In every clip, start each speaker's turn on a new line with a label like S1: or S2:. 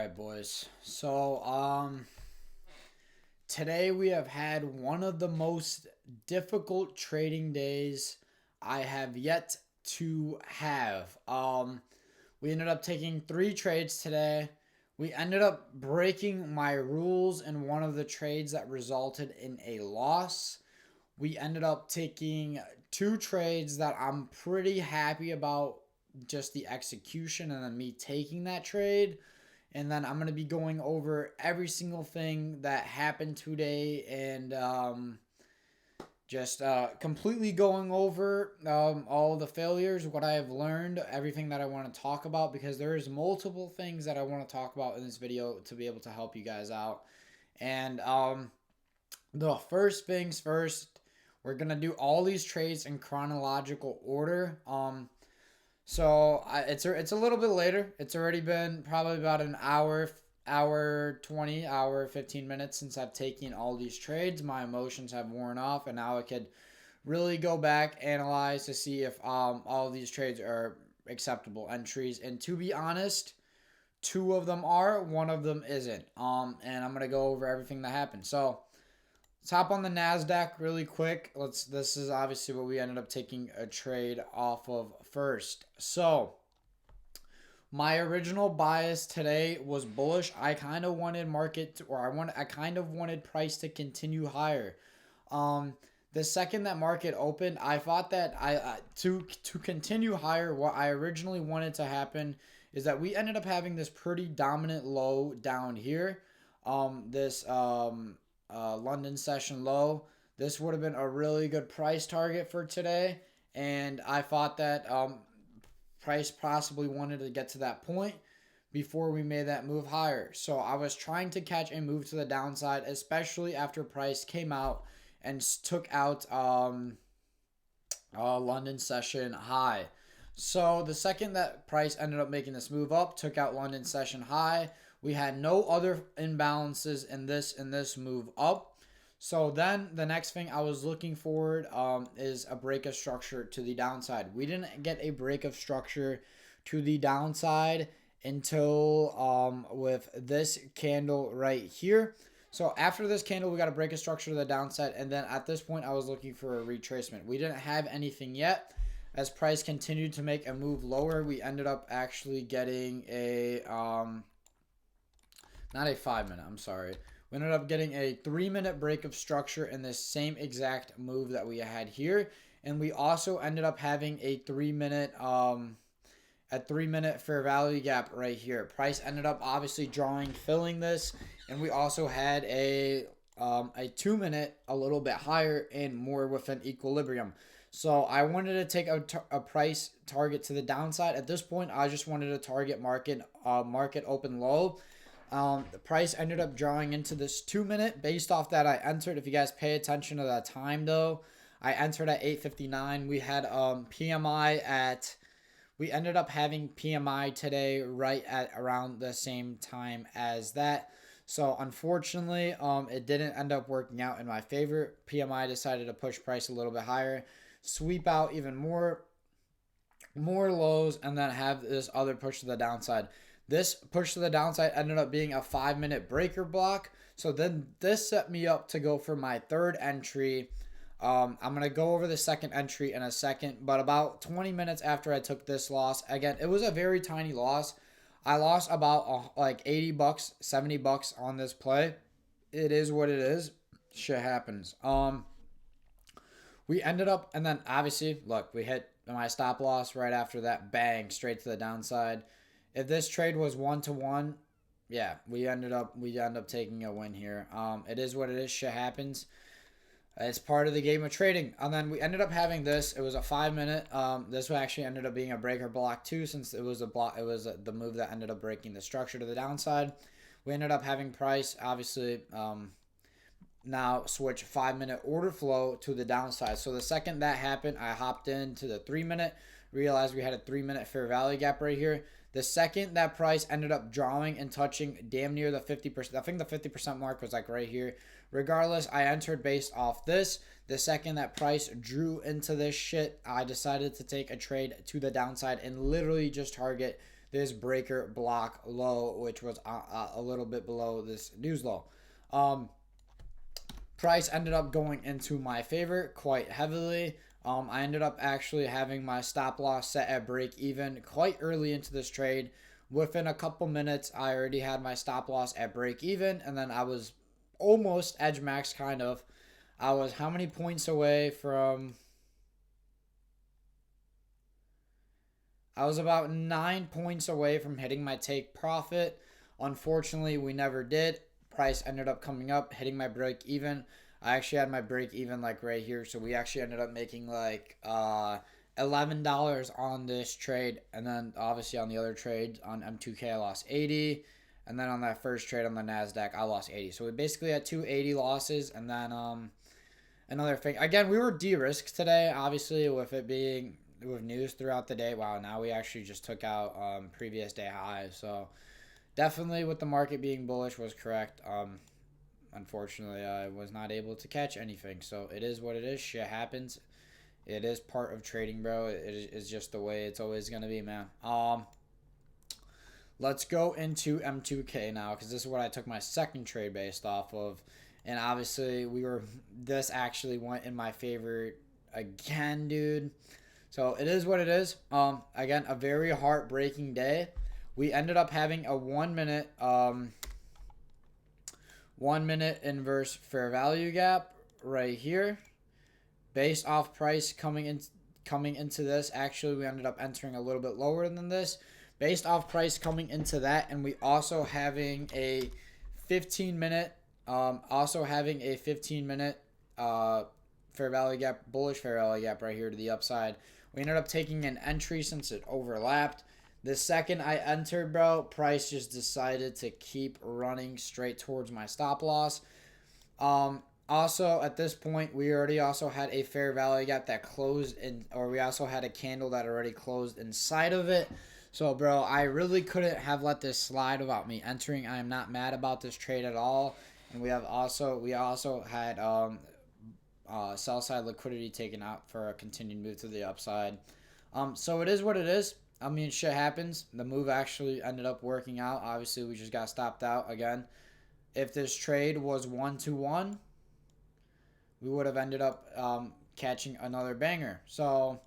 S1: right, boys. Today we have had one of the most difficult trading days I have yet to have. We ended up taking 3 trades today. We ended up breaking my rules in one of the trades that resulted in a loss. We ended up taking 2 trades that I'm pretty happy about, just the execution and then me taking that trade. And then I'm going to be going over every single thing that happened today and just completely going over all the failures, what I have learned, everything that I want to talk about, because there's multiple things that I want to talk about in this video to be able to help you guys out. And the first things first, we're going to do all these trades in chronological order. It's a little bit later. It's already been probably about an hour 15 minutes since I've taken all these trades. My emotions have worn off, and now I could really go back, analyze to see if all of these trades are acceptable entries. And to be honest, 2 of them are, 1 of them isn't. And I'm gonna go over everything that happened. So let's hop on the NASDAQ really quick. This is obviously what we ended up taking a trade off of first. So my original bias today was bullish. I kind of wanted I kind of wanted price to continue higher. The second that market opened, I thought that to continue higher, what I originally wanted to happen is that we ended up having this pretty dominant low down here. London session low. This would have been a really good price target for today, and I thought that price possibly wanted to get to that point before we made that move higher. So I was trying to catch a move to the downside, especially after price came out and took out London session high. So the second that price ended up making this move up, took out London session high, we had no other imbalances in this move up. So then the next thing I was looking forward is a break of structure to the downside. We didn't get a break of structure to the downside until with this candle right here. So after this candle, we got a break of structure to the downside, and then at this point I was looking for a retracement. We didn't have anything yet. As price continued to make a move lower, we ended up actually getting a not a 5-minute, I'm sorry. We ended up getting a 3-minute break of structure in this same exact move that we had here. And we also ended up having a 3-minute fair value gap right here. Price ended up obviously filling this, and we also had a 2-minute a little bit higher and more within equilibrium. So I wanted to take a price target to the downside. At this point, I just wanted to target market open low. The price ended up drawing into this 2-minute based off that I entered. If you guys pay attention to that time though, I entered at 8:59. We had we ended up having PMI today right at around the same time as that. So unfortunately, it didn't end up working out in my favor. PMI decided to push price a little bit higher, sweep out even more lows, and then have this other push to the downside. This push to the downside ended up being a 5-minute breaker block. So then this set me up to go for my third entry. I'm going to go over the second entry in a second, but about 20 minutes after I took this loss, again, it was a very tiny loss. I lost about like $80, $70 on this play. It is what it is. Shit happens. We ended up, and then obviously, look, we hit my stop loss right after that. Bang, straight to the downside. If this trade was 1-to-1, yeah, we end up taking a win here. It is what it is. Shit happens. It's part of the game of trading. And then we ended up having this. It was a 5-minute. This actually ended up being a breaker block too, since it was the move that ended up breaking the structure to the downside. We ended up having price obviously now switch 5-minute order flow to the downside. So the second that happened, I hopped into the 3-minute, realized we had a 3-minute fair value gap right here. The second that price ended up drawing and touching damn near the 50%, I think the 50% mark was like right here. Regardless, I entered based off this. The second that price drew into this shit, I decided to take a trade to the downside and literally just target this breaker block low, which was a little bit below this news low. Price ended up going into my favor quite heavily. I ended up actually having my stop loss set at break even quite early into this trade. Within a couple minutes, I already had my stop loss at break even, and then I was almost edge max kind of. I was how many points away from? I was about 9 points away from hitting my take profit. Unfortunately, we never did. Price ended up coming up, hitting my break even. I actually had my break even like right here, so we actually ended up making like $11 on this trade, and then obviously on the other trade on M2K I lost 80, and then on that first trade on the NASDAQ I lost 80. So we basically had 280 losses, and then another thing again, we were de-risked today, obviously with it being with news throughout the day. Wow, now we actually just took out previous day highs, so definitely with the market being bullish was correct. Unfortunately, I was not able to catch anything, so it is what it is. Shit happens. It is part of trading, bro. It is just the way it's always gonna be, man. Let's go into M2K now, because this is what I took my second trade based off of, and obviously this actually went in my favor again, dude. So it is what it is. Again, a very heartbreaking day. We ended up having a 1 minute 1 minute inverse fair value gap right here, based off price coming into this. Actually, we ended up entering a little bit lower than this, based off price coming into that, and we also having a 15 minute fair value gap, bullish fair value gap right here to the upside. We ended up taking an entry since it overlapped. The second I entered, bro, price just decided to keep running straight towards my stop loss. Also, at this point, we already also had a fair value gap that closed in, or we also had a candle that already closed inside of it. So, bro, I really couldn't have let this slide without me entering. I am not mad about this trade at all. And we also had sell side liquidity taken out for a continued move to the upside. So it is what it is. I mean, shit happens. The move actually ended up working out. Obviously, we just got stopped out again. If this trade was 1-to-1, we would have ended up catching another banger. So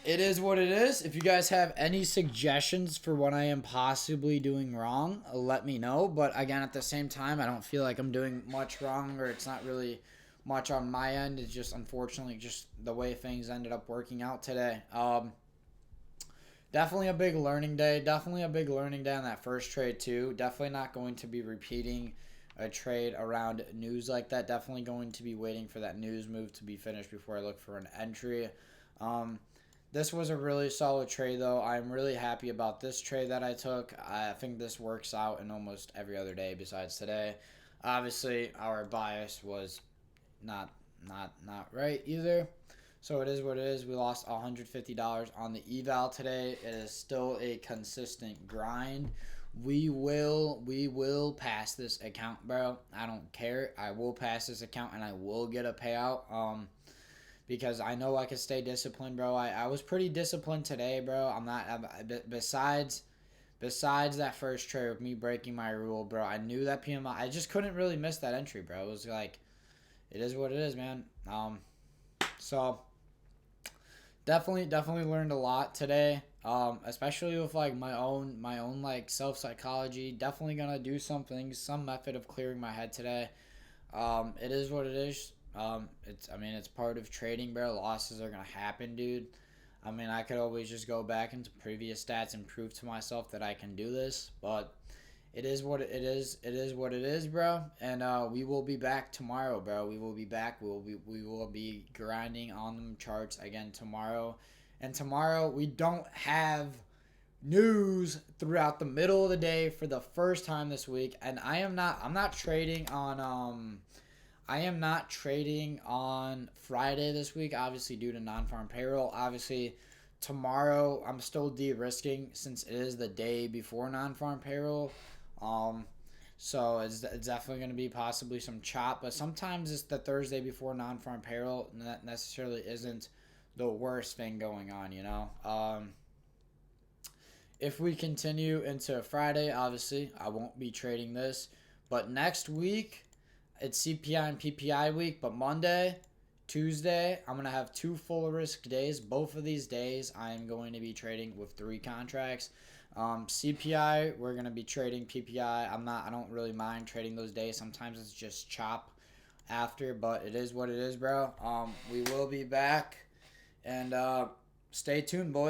S1: it is what it is. If you guys have any suggestions for what I am possibly doing wrong, let me know. But again, at the same time, I don't feel like I'm doing much wrong, or it's not really much on my end. It's just unfortunately just the way things ended up working out today. Definitely a big learning day. Definitely a big learning day on that first trade too. Definitely not going to be repeating a trade around news like that. Definitely going to be waiting for that news move to be finished before I look for an entry. This was a really solid trade though. I'm really happy about this trade that I took. I think this works out in almost every other day besides today. Obviously, our bias was not right either. So it is what it is. We lost $150 on the eval today. It is still a consistent grind. We will pass this account, bro. I don't care. I will pass this account and I will get a payout. Because I know I can stay disciplined, bro. I was pretty disciplined today, bro. Besides that first trade with me breaking my rule, bro. I knew that PMI. I just couldn't really miss that entry, bro. It was like, it is what it is, man. So definitely learned a lot today. Especially with like my own like self psychology. Definitely gonna do some method of clearing my head today. It is what it is. It's part of trading, bro. Losses are gonna happen, dude. I mean, I could always just go back into previous stats and prove to myself that I can do this, but it is what it is. It is what it is, bro. And we will be back tomorrow, bro. We will be back. We will be grinding on them charts again tomorrow. And tomorrow we don't have news throughout the middle of the day for the first time this week. And I'm not trading on Friday this week, obviously due to non-farm payroll. Obviously, tomorrow I'm still de-risking since it is the day before non-farm payroll. So it's definitely going to be possibly some chop, but sometimes it's the Thursday before non-farm payroll, and that necessarily isn't the worst thing going on, you know. if we continue into Friday, obviously, I won't be trading this. But next week, it's CPI and PPI week. But Monday, Tuesday, I'm going to have 2 full risk days. Both of these days, I am going to be trading with 3 contracts. CPI, we're going to be trading PPI. I don't really mind trading those days. Sometimes it's just chop after, but it is what it is, bro. We will be back. And stay tuned, boys.